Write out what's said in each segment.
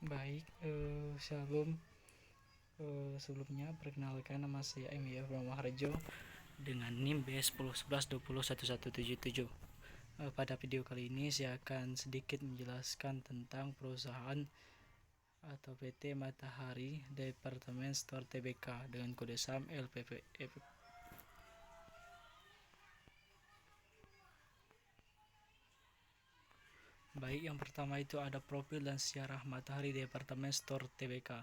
Baik, Shalom. Sebelumnya perkenalkan nama saya Emil Brahmaharjo dengan NIM B1011201177. Pada video kali ini saya akan sedikit menjelaskan tentang perusahaan atau PT Matahari Department Store Tbk dengan kode saham LPPF. Baik, yang pertama itu ada profil dan sejarah Matahari Department Store Tbk.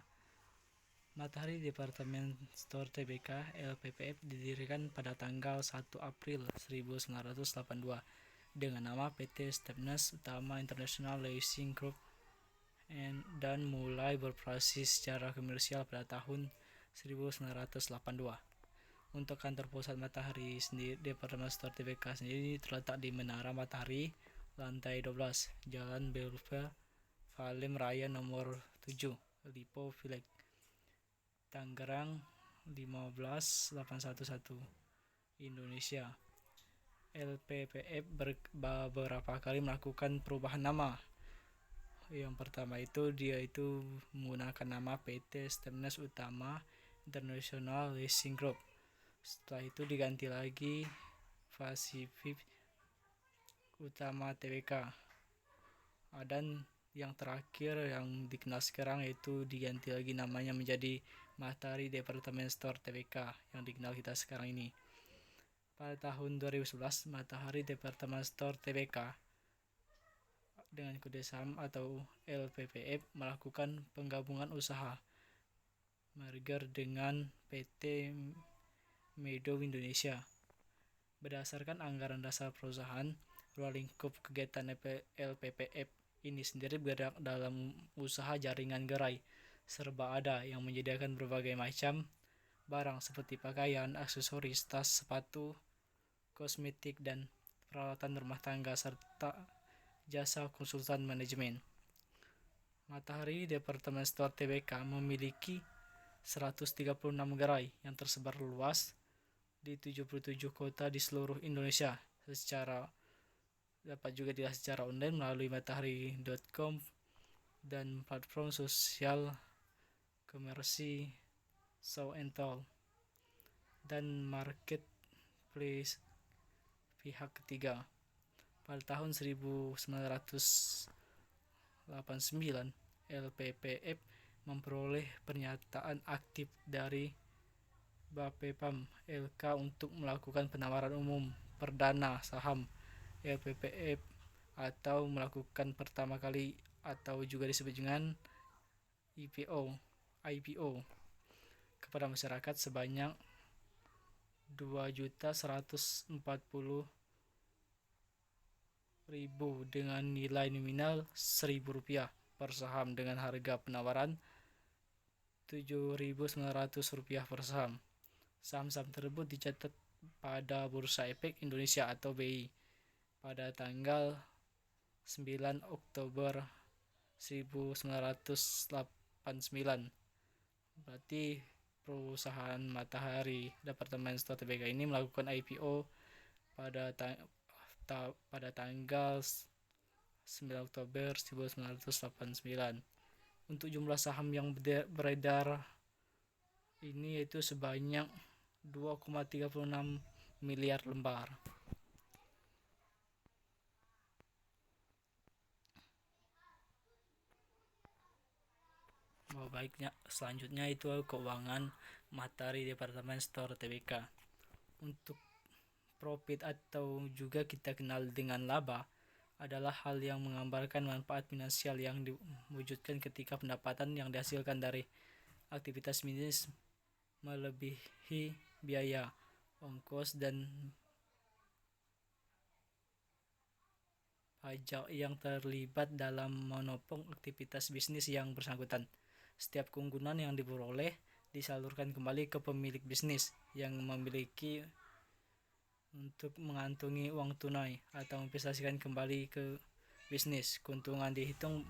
Matahari Department Store Tbk LPPF didirikan pada tanggal 1 April 1982 dengan nama PT Stepness Utama International Leasing Group dan mulai beroperasi secara komersial pada tahun 1982. Untuk kantor pusat Matahari sendiri, Department Store Tbk sendiri terletak di Menara Matahari, lantai 12, Jalan Belver, Valem Raya nomor 7, Lipo Village, Tangerang 15811, Indonesia. LPPF beberapa kali melakukan perubahan nama. Yang pertama itu dia menggunakan nama PT Stepness Utama International Leasing Group. Setelah itu diganti lagi Pacific Utama Tbk. Dan yang terakhir yang dikenal sekarang yaitu diganti lagi namanya menjadi Matahari Department Store Tbk yang dikenal kita sekarang ini. Pada tahun 2011, Matahari Department Store Tbk dengan kode saham atau LPPF melakukan penggabungan usaha merger dengan PT Meadow Indonesia. Berdasarkan anggaran dasar perusahaan, ruang lingkup kegiatan LPPF ini sendiri bergerak dalam usaha jaringan gerai serba ada yang menyediakan berbagai macam barang seperti pakaian, aksesoris, tas, sepatu, kosmetik, dan peralatan rumah tangga serta jasa konsultan manajemen. Matahari Department Store Tbk memiliki 136 gerai yang tersebar luas di 77 kota di seluruh Indonesia. Dapat juga dilihat secara online melalui matahari.com dan platform sosial komersi Show and Tell dan marketplace pihak ketiga. Pada tahun 1989, LPPF memperoleh pernyataan aktif dari Bapepam LK untuk melakukan penawaran umum perdana saham LPPF atau melakukan pertama kali atau juga disebut dengan IPO kepada masyarakat sebanyak 2.140.000 dengan nilai nominal Rp1.000 per saham dengan harga penawaran Rp7.900 per saham. Saham-saham tersebut dicatat pada Bursa Efek Indonesia atau BI pada tanggal 9 Oktober 1989. Berarti perusahaan Matahari Department Store Tbk ini melakukan IPO pada tanggal 9 Oktober 1989. Untuk jumlah saham yang beredar ini yaitu sebanyak 2,36 miliar lembar. Baiknya selanjutnya itu keuangan Matahari Department Store Tbk. Untuk profit atau juga kita kenal dengan laba adalah hal yang menggambarkan manfaat finansial yang diwujudkan ketika pendapatan yang dihasilkan dari aktivitas bisnis melebihi biaya, ongkos, dan pajak yang terlibat dalam menopang aktivitas bisnis yang bersangkutan. Setiap keuntungan yang diperoleh disalurkan kembali ke pemilik bisnis yang memiliki untuk mengantongi uang tunai atau investasikan kembali ke bisnis. Keuntungan dihitung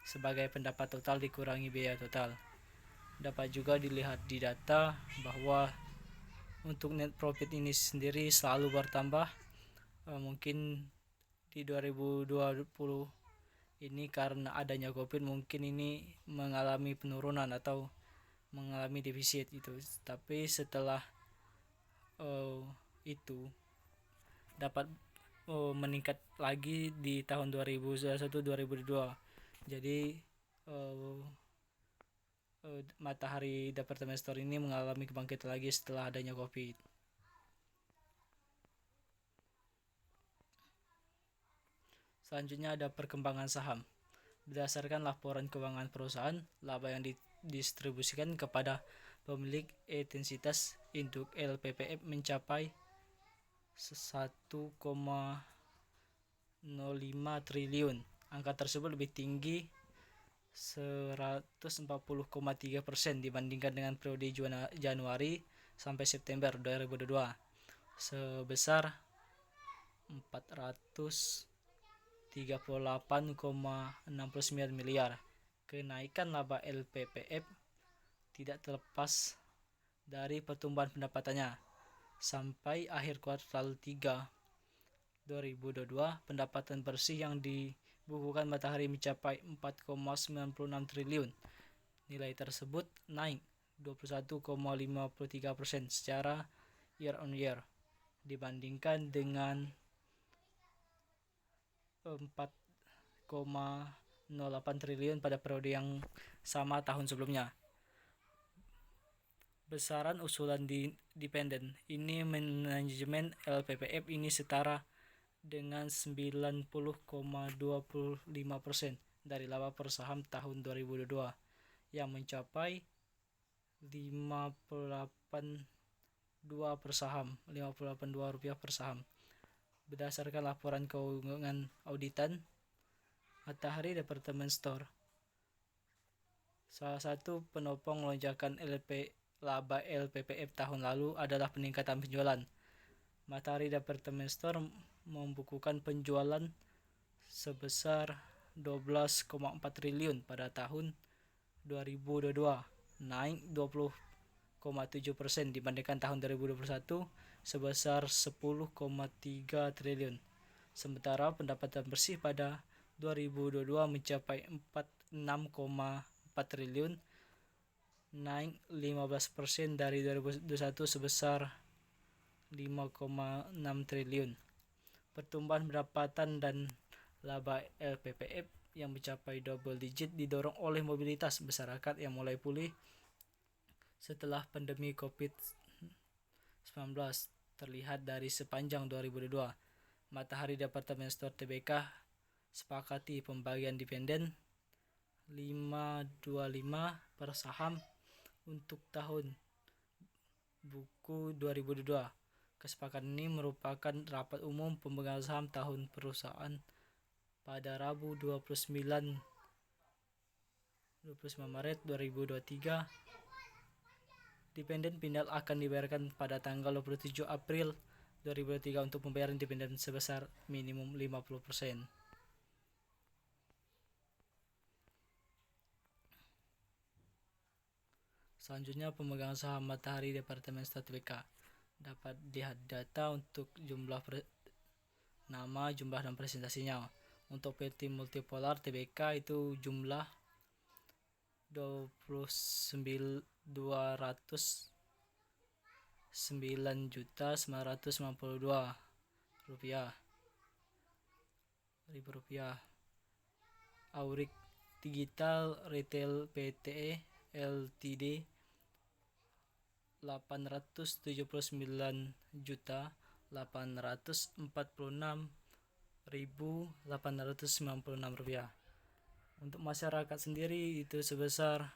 sebagai pendapat total dikurangi biaya total. Dapat juga dilihat di data bahwa untuk net profit ini sendiri selalu bertambah. Mungkin di 2020 Ini karena adanya COVID mungkin ini mengalami penurunan atau mengalami defisit itu. Tapi setelah itu dapat meningkat lagi di tahun 2021-2022. Jadi Matahari Department Store ini mengalami kebangkitan lagi setelah adanya COVID. Selanjutnya ada perkembangan saham. Berdasarkan laporan keuangan perusahaan, laba yang didistribusikan kepada pemilik intensitas induk LPPF mencapai 1,05 triliun. Angka tersebut lebih tinggi 140,3% dibandingkan dengan periode Januari sampai September 2022 sebesar 438,69 miliar. Kenaikan laba LPPF tidak terlepas dari pertumbuhan pendapatannya. Sampai akhir kuartal 3 2022, pendapatan bersih yang dibukukan Matahari mencapai 4,96 triliun. Nilai tersebut naik 21,53% secara year on year dibandingkan dengan 4,08 triliun pada periode yang sama tahun sebelumnya. Besaran usulan dependen ini manajemen LPPF ini setara dengan 90,25% dari laba per saham tahun 2022 yang mencapai 58,2 per saham, 58,2 rupiah per saham. Berdasarkan laporan keuangan auditan Matahari Department Store, salah satu penopang lonjakan laba LPPF tahun lalu adalah peningkatan penjualan. Matahari Department Store membukukan penjualan sebesar 12,4 triliun pada tahun 2022, naik 20,7% dibandingkan tahun 2021 sebesar 10,3 triliun. Sementara pendapatan bersih pada 2022 mencapai 46,4 triliun, naik 15% dari 2021 sebesar 5,6 triliun. Pertumbuhan pendapatan dan laba LPPF yang mencapai double digit didorong oleh mobilitas masyarakat yang mulai pulih setelah pandemi COVID-19 terlihat dari sepanjang 2022. Matahari Department Store Tbk sepakati pembagian dividen 5,25 per saham untuk tahun buku 2022. Kesepakatan ini merupakan rapat umum pemegang saham tahun perusahaan pada Rabu 29 Maret 2023. Dividen final akan dibayarkan pada tanggal 27 April 2023 untuk pembayaran dividen sebesar minimum 50%. Selanjutnya pemegang saham Matahari Department Store Tbk. Dapat lihat data untuk jumlah nama, jumlah dan presentasinya. Untuk PT Multipolar Tbk itu jumlah 29.992 rupiah. Aurik Digital Retail Pte Ltd 879.846.896 rupiah. Untuk masyarakat sendiri itu sebesar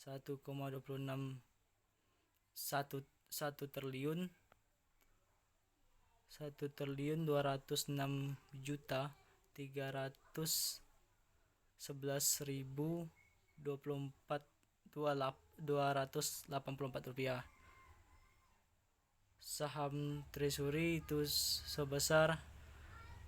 1,26 triliun 1.311.311.284 rupiah. Saham treasury itu sebesar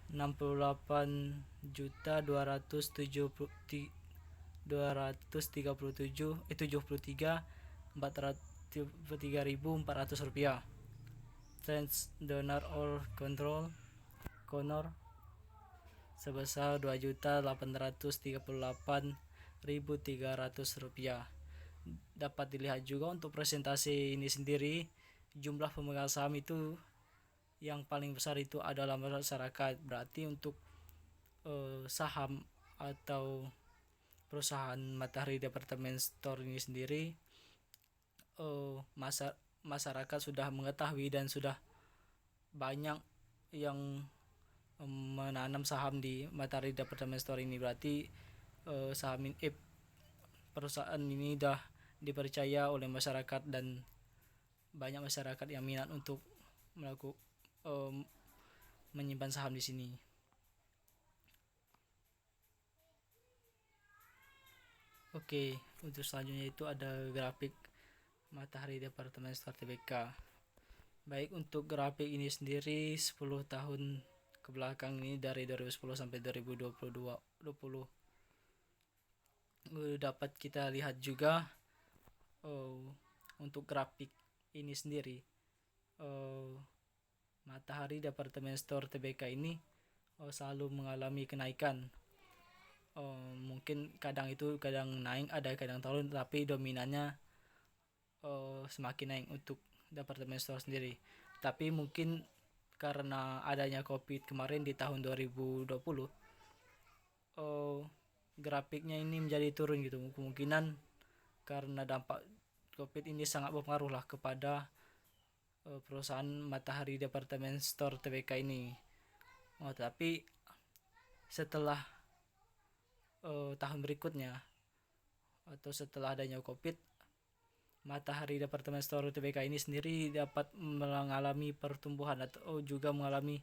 68.233.400 rupiah. Trans Donor or Conor sebesar Rp2.838.300. Dapat dilihat juga untuk presentasi ini sendiri, jumlah pemegang saham itu yang paling besar itu adalah masyarakat. Berarti untuk saham atau perusahaan Matahari Department Store ini sendiri, masyarakat sudah mengetahui dan sudah banyak yang menanam saham di Matahari Department Store ini. Berarti perusahaan ini dah dipercaya oleh masyarakat dan banyak masyarakat yang minat untuk menyimpan saham di sini. Oke, untuk selanjutnya itu ada grafik Matahari Department Store Tbk. Baik, untuk grafik ini sendiri 10 tahun ke belakang ini dari 2010 sampai 2020 dapat kita lihat juga untuk grafik ini sendiri, Matahari Department Store Tbk ini selalu mengalami kenaikan. Mungkin kadang naik, ada kadang turun, tapi dominannya semakin naik untuk Department Store sendiri. Tapi mungkin karena adanya COVID kemarin di tahun 2020, grafiknya ini menjadi turun gitu. Kemungkinan karena dampak COVID ini sangat berpengaruh lah kepada perusahaan Matahari Department Store Tbk ini. Tapi setelah tahun berikutnya atau setelah adanya COVID, Matahari Department Store Tbk ini sendiri dapat mengalami pertumbuhan atau juga mengalami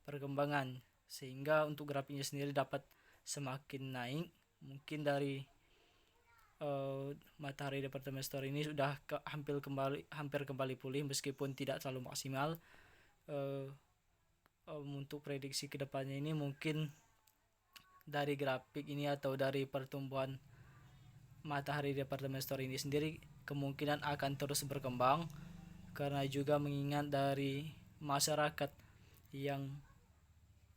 perkembangan, sehingga untuk grafiknya sendiri dapat semakin naik. Mungkin dari Matahari Department Store ini sudah hampir kembali pulih meskipun tidak terlalu maksimal. Untuk prediksi kedepannya ini mungkin dari grafik ini atau dari pertumbuhan Matahari Department Store ini sendiri kemungkinan akan terus berkembang, karena juga mengingat dari masyarakat yang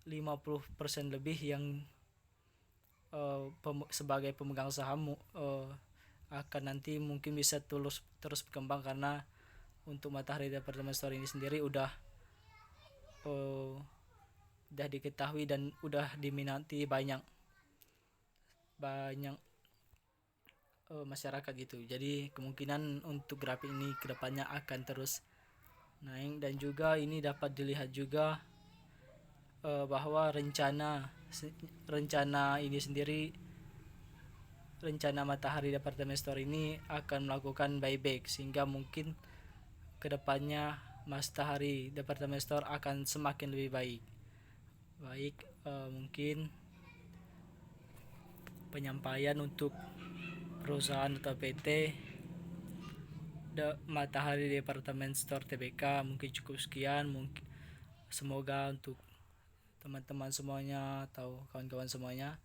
50% lebih yang sebagai pemegang saham akan nanti mungkin bisa terus berkembang, karena untuk Matahari Department Store ini sendiri udah diketahui dan udah diminati banyak masyarakat gitu. Jadi kemungkinan untuk grafik ini kedepannya akan terus naik, dan juga ini dapat dilihat juga bahwa rencana ini sendiri, rencana Matahari Department Store ini akan melakukan buyback, sehingga mungkin kedepannya Matahari Department Store akan semakin lebih baik. Mungkin penyampaian untuk perusahaan atau PT Matahari Department Store Tbk mungkin cukup sekian. Mungkin semoga untuk teman-teman semuanya atau kawan-kawan semuanya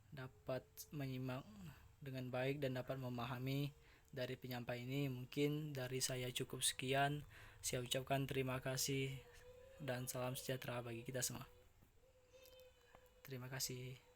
dapat menyimak dengan baik dan dapat memahami dari penyampaian ini. Mungkin dari saya cukup sekian. Saya ucapkan terima kasih dan salam sejahtera bagi kita semua. Terima kasih.